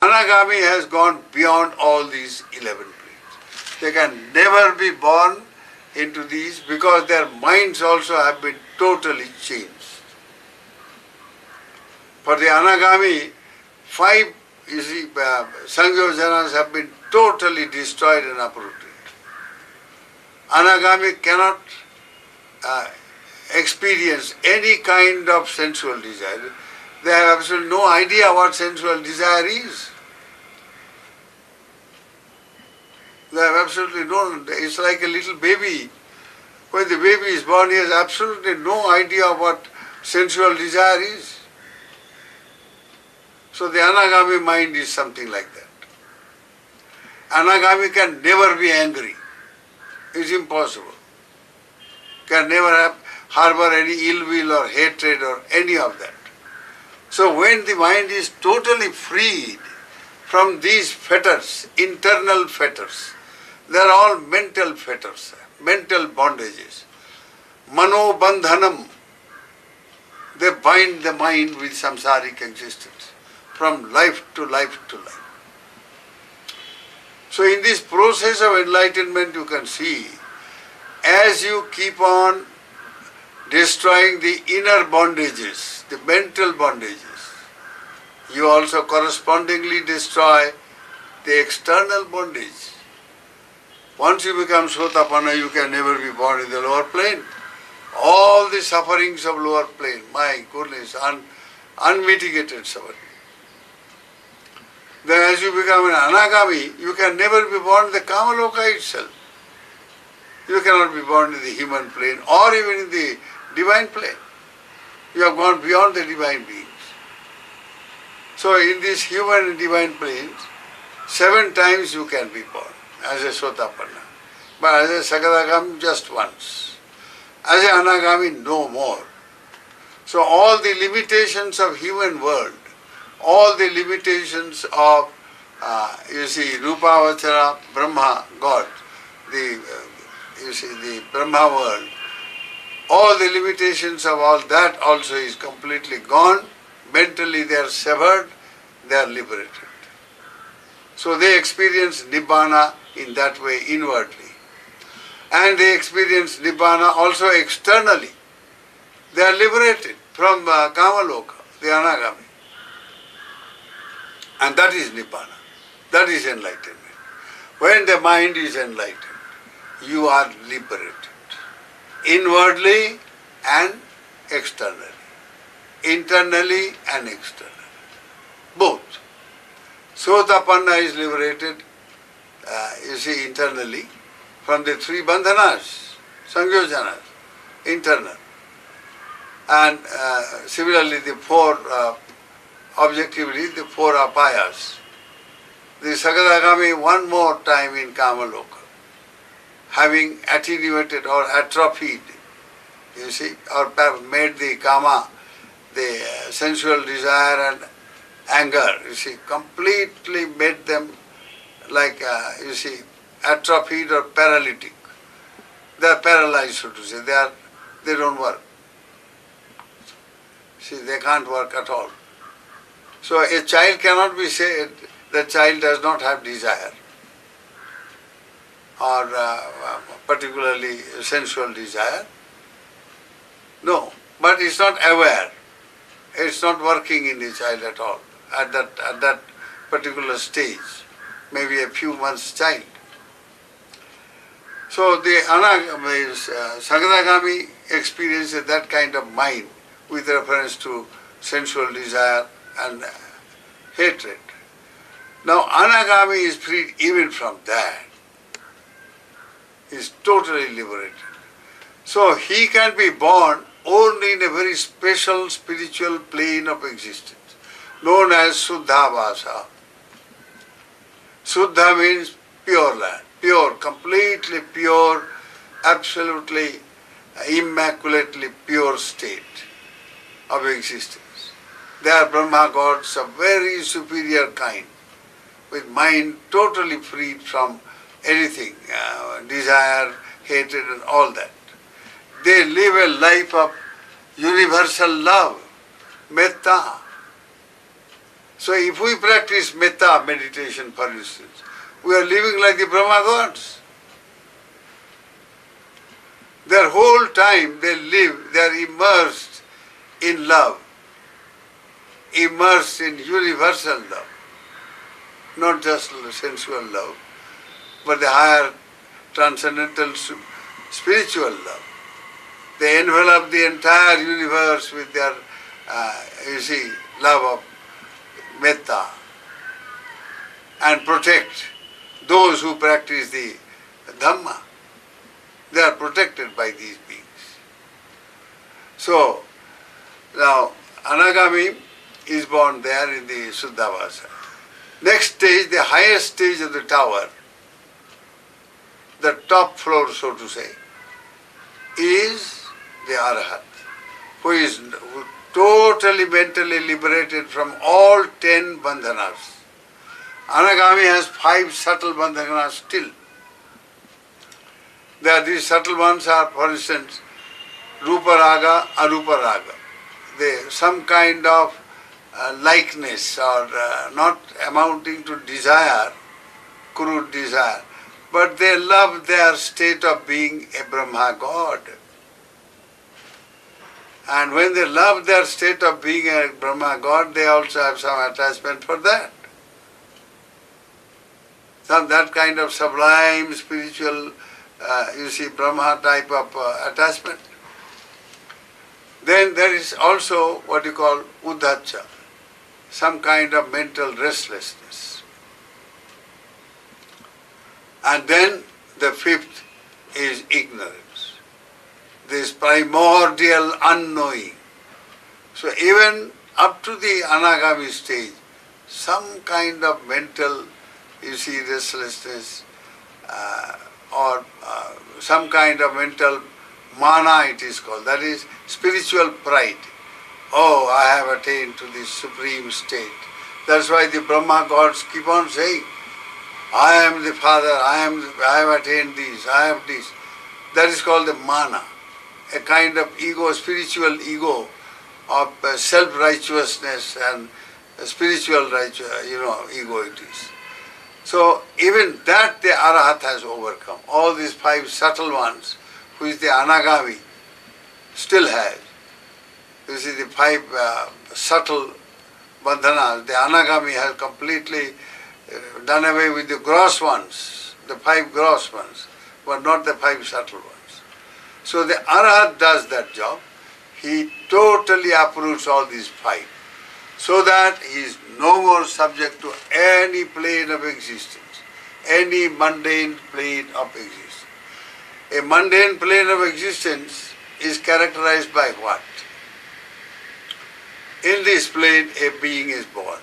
Anagami has gone beyond all these 11 planes. They can never be born into these because their minds also have been totally changed. For the Anagami, 5 Sangyojanas have been totally destroyed and uprooted. Anagami cannot experience any kind of sensual desire. They have absolutely no idea what sensual desire is. They have absolutely no, it's like a little baby. When the baby is born, he has absolutely no idea what sensual desire is. So the Anagami mind is something like that. Anagami can never be angry. It's impossible. Can never harbor any ill will or hatred or any of that. So when the mind is totally freed from these fetters, internal fetters, they are all mental fetters, mental bondages. Mano bandhanam, they bind the mind with samsaric existence from life to life to life. So in this process of enlightenment you can see, as you keep on destroying the inner bondages, the mental bondages, you also correspondingly destroy the external bondage. Once you become Sotapanna, you can never be born in the lower plane. All the sufferings of lower plane, my goodness, unmitigated suffering. Then as you become an Anagami, you can never be born in the Kamaloka itself. You cannot be born in the human plane or even in the divine plane. You have gone beyond the divine beings. So in these human and divine planes, 7 times you can be born as a Sotapanna. But as a Sakadagami, just once. As a Anagami, no more. So all the limitations of human world, all the limitations of, Rupavachara, Brahma, God, the Brahma world, all the limitations of all that also is completely gone. Mentally they are severed, they are liberated. So they experience Nibbana in that way, inwardly. And they experience Nibbana also externally. They are liberated from Kamaloka, the Anagami. And that is Nibbana. That is enlightenment. When the mind is enlightened, you are liberated. Inwardly and externally. Internally and externally. Both. Sotapanna is liberated, internally from the 3 bandhanas, Sangyojanas, internal. And similarly the 4, objectively, the 4 apayas. The Sakadagami one more time in Kamaloka, having attenuated or atrophied, or made the kama, the sensual desire and anger, completely made them like, atrophied or paralytic. They are paralyzed, so to say. They don't work. They can't work at all. So a child cannot be said the child does not have desire or particularly sensual desire. No, but it's not aware. It's not working in the child at all at that particular stage, maybe a few months child. So the Sakadagami experiences that kind of mind with reference to sensual desire and hatred. Now Anagami is freed even from that. He is totally liberated. So he can be born only in a very special spiritual plane of existence, known as Suddhavasa. Suddha means pure land, pure, completely pure, absolutely, immaculately pure state of existence. They are Brahma gods of very superior kind, with mind totally freed from anything, desire, hatred and all that. They live a life of universal love, metta. So if we practice metta meditation, for instance, we are living like the Brahma gods. Their whole time they live, they are immersed in love, immersed in universal love, not just sensual love, but the higher transcendental spiritual love. They envelop the entire universe with their, love of metta and protect those who practice the Dhamma. They are protected by these beings. So, now Anagami is born there in the Suddhavasa. Next stage, the highest stage of the tower, the top floor, so to say, is the Arhat, who is totally mentally liberated from all 10 bandhanas. Anagami has 5 subtle bandhanas still. These subtle ones are, for instance, Rupa Raga, Arupa Raga. Some kind of likeness or not amounting to desire, crude desire, but they love their state of being a Brahma God. And when they love their state of being a Brahma God, they also have some attachment for that. That kind of sublime spiritual, Brahma type of attachment. Then there is also what you call Uddhacha, some kind of mental restlessness. And then the 5th is ignorance, this primordial unknowing. So even up to the Anagami stage, some kind of mental, restlessness or some kind of mental mana it is called, that is spiritual pride. Oh, I have attained to this supreme state. That's why the Brahma gods keep on saying, I am the Father, I have attained this, I have this. That is called the mana, a kind of ego, spiritual ego of self-righteousness and spiritual ego it is. So even that the Arahat has overcome. All these 5 subtle ones, which the Anagami still has. You see, the 5 subtle bandhanas, the Anagami has completely done away with the gross ones, the 5 gross ones, but not the 5 subtle ones. So the Arahat does that job. He totally uproots all these 5, so that he is no more subject to any plane of existence, any mundane plane of existence. A mundane plane of existence is characterized by what? In this plane, a being is born.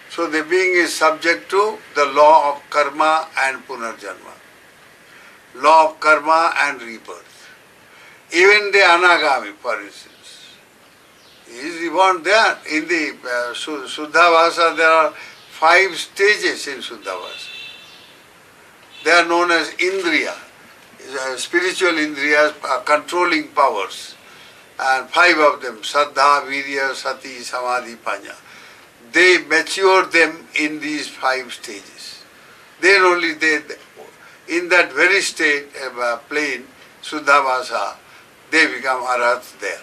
So the being is subject to the law of karma and punarjanma, law of karma and rebirth. Even the Anagami, for instance, he is reborn there. In the Suddhavasa, there are 5 stages in Suddhavasa. They are known as Indriya, spiritual Indriyas, controlling powers. And 5 of them, Saddha, Virya, Sati, Samadhi, Panya. They mature them in these 5 stages. Then only in that very state, plane, Suddhavasa, they become Arhats there.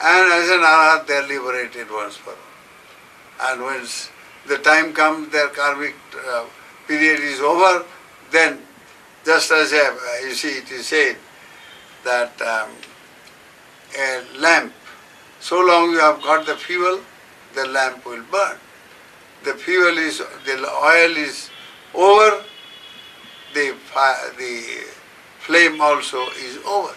And as an Arhat, they are liberated once for all. And once the time comes, their karmic period is over, then just as it is said that a lamp, so long you have got the fuel, the lamp will burn. The oil is over, the flame also is over.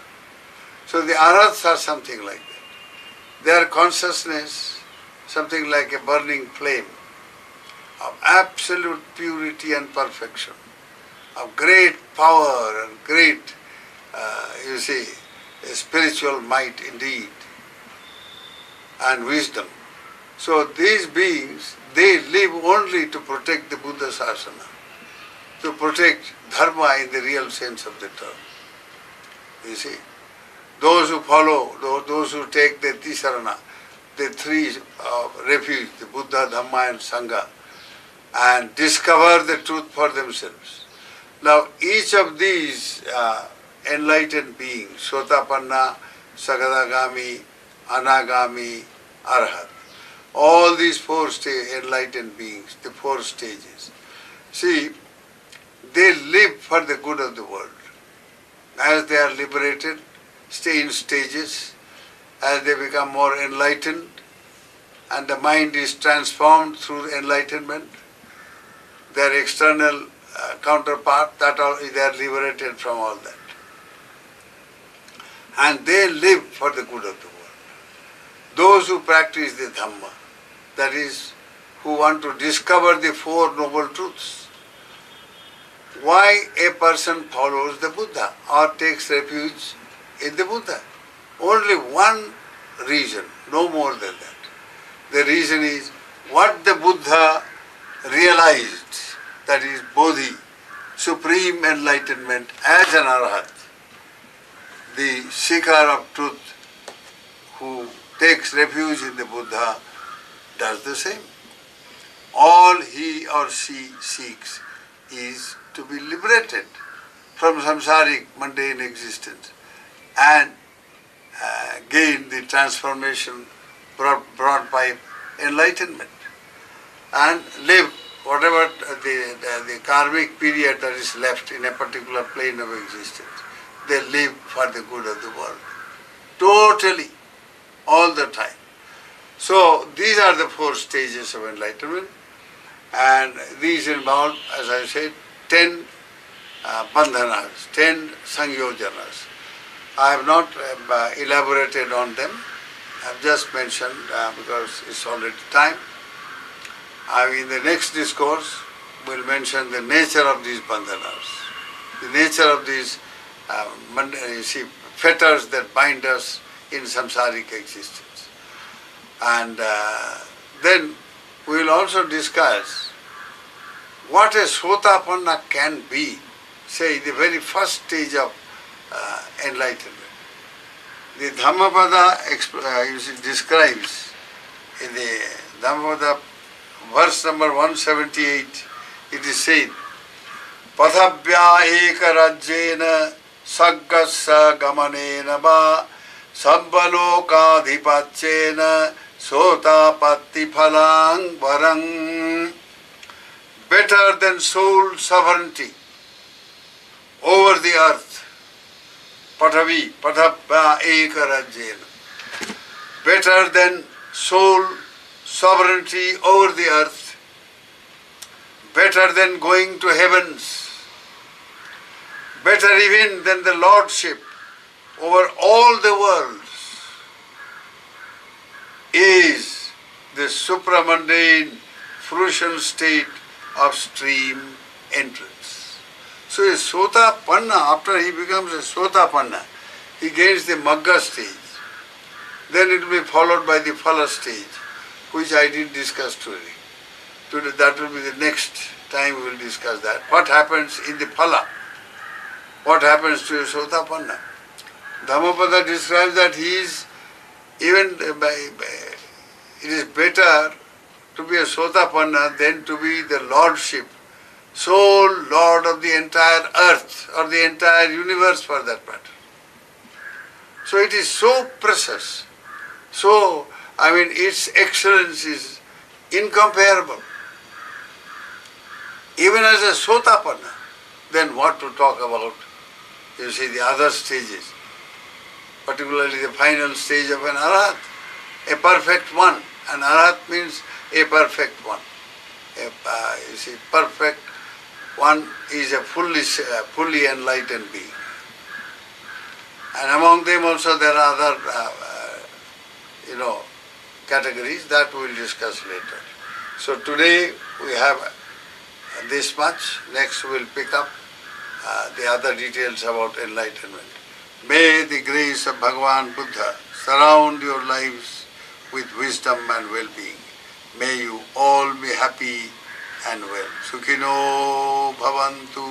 So the Arhats are something like that. Their consciousness, something like a burning flame of absolute purity and perfection, of great power and great, spiritual might indeed, and wisdom. So these beings, they live only to protect the Buddha Sasana, to protect Dharma in the real sense of the term. You see, those who follow, those who take the Tisarana, the three refuge, the Buddha, Dhamma and Sangha, and discover the truth for themselves. Now each of these enlightened beings, Sotapanna, Sagadagami, Anagami, Arhat, all these four enlightened beings, the four stages, see, they live for the good of the world. As they are liberated, stay in stages, as they become more enlightened, and the mind is transformed through enlightenment, their external counterpart, they are liberated from all that. And they live for the good of the world. Those who practice the Dhamma, that is, who want to discover the Four Noble Truths. Why a person follows the Buddha or takes refuge in the Buddha? Only one reason, no more than that. The reason is what the Buddha realized, that is Bodhi, supreme enlightenment as an Arhat, the seeker of truth who takes refuge in the Buddha does the same. All he or she seeks is to be liberated from samsaric mundane existence and gain the transformation brought by enlightenment and live whatever the karmic period that is left in a particular plane of existence. They live for the good of the world. Totally, all the time. So these are the four stages of enlightenment, and these involve, as I said, 10 bandhanas, 10 sangyojanas. I have not elaborated on them. I have just mentioned because it's already time. In the next discourse, we'll mention the nature of these bandhanas, the nature of these fetters that bind us in samsaric existence. And then we will also discuss what a Sotapanna can be, say the very first stage of enlightenment. The Dhammapada describes in the Dhammapada verse number 178, it is said, Pathabhya ekarajyena saggassa gamanena va sabbalokadhipacchena sotapatti phalang varang. Better than soul sovereignty over the earth. Pathabhya ekarajyena. Better than soul sovereignty over the earth, better than going to heavens, better even than the lordship over all the worlds, is the supramundane fruition state of stream entrance. So a Sotapanna, after he becomes a Sotapanna, he gains the Magga stage. Then it will be followed by the Phala stage, which I didn't discuss today. Today that will be the next time we will discuss that. What happens in the Phala? What happens to a Sotapanna? Dhammapada describes that he is even it is better to be a Sotapanna than to be the lordship, sole lord of the entire earth or the entire universe for that matter. So it is so precious. So its excellence is incomparable. Even as a Sotapanna, then what to talk about, you see, the other stages, particularly the final stage of an Arhat, a perfect one. An Arhat means a perfect one. You see, perfect one is a fully enlightened being. And among them also there are other categories that we will discuss later. So today we have this much. Next we will pick up the other details about enlightenment. May the grace of Bhagavan Buddha surround your lives with wisdom and well-being. May you all be happy and well. Sukhino bhavantu.